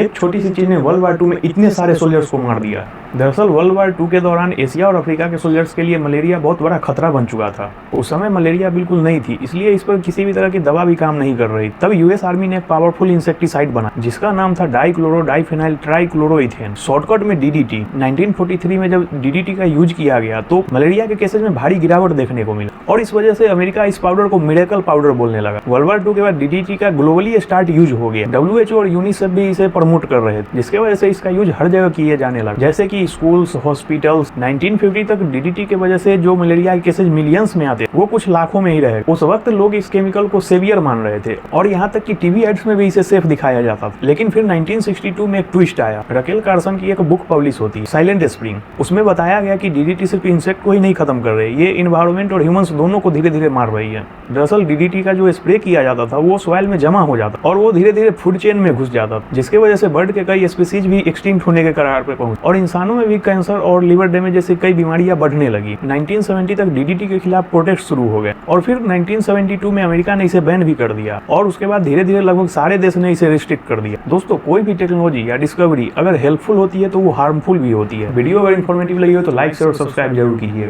एक छोटी सी चीज ने वर्ल्ड वार 2 में इतने सारे सोल्जर्स को मार दिया। दरअसल वर्ल्ड वार 2 के दौरान एशिया और अफ्रीका के सोल्जर्स के लिए मलेरिया बहुत बड़ा खतरा बन चुका था। उस समय मलेरिया बिल्कुल नहीं थी, इसलिए इस पर किसी भी तरह की दवा भी काम नहीं कर रही। तब यूएस आर्मी ने एक पावरफुल इंसेक्टिसाइड बना जिसका नाम था डाइक्लोरो डाइफेनाइल ट्राइक्लोरोइथेन, शॉर्टकट में डीडीटी। 1943 में जब डीडीटी का यूज किया गया तो मलेरिया के केसेस में भारी गिरावट देखने को मिला और इस वजह से अमेरिका इस पाउडर को मिरेकल पाउडर बोलने लगा। वर्ल्ड वार 2 के बाद डीडीटी का ग्लोबली स्टार्ट यूज हो गया। WHO और यूनिसेफ भी इसे प्रमोट कर रहे थे, जिसके वजह से इसका यूज हर जगह किए जाने लगा, जैसे कि स्कूल्स, हॉस्पिटल्स। 1950 तक डीडीटी के वजह से जो मलेरिया के केसेस मिलियंस में आते वो कुछ लाखों में ही रहे। उस वक्त लोग इस केमिकल को सेवियर मान रहे थे और यहाँ तक कि टीवी एड्स में भी इसे सेफ दिखाया जाता था। लेकिन फिर 1962 में एक ट्विस्ट आया। रकेल कार्सन की एक बुक पब्लिश होती है, साइलेंट स्प्रिंग। उसमें बताया गया कि डीडीटी सिर्फ इंसेक्ट को ही नहीं खत्म कर रही, ये इन्वायरमेंट और ह्यूमंस दोनों को धीरे धीरे मार रही है। दरअसल डीडीटी का जो स्प्रे किया जाता था वो सॉइल में जमा हो जाता और वो धीरे धीरे फूड चेन में घुस जाता, जिसके वजह से बर्ड के कई स्पीसीज भी एक्सटिंक्ट होने के कगार पे पहुंच और इंसानों में भी कैंसर और लिवर डैमेज जैसी कई बीमारियां बढ़ने लगी। 1970 तक डीडीटी के खिलाफ प्रोटेस्ट शुरू हो गए और फिर 1972 में अमेरिका ने इसे बैन भी कर दिया और उसके बाद धीरे धीरे लगभग सारे देश ने इसे रिस्ट्रिक्ट कर दिया। दोस्तों, कोई भी टेक्नोलॉजी या डिस्कवरी अगर हेल्पफुल होती है तो वो हार्मफुल भी होती है। वीडियो अगर इन्फॉर्मेटिव लगी हो तो लाइक शेयर और सब्सक्राइब जरूर कीजिएगा।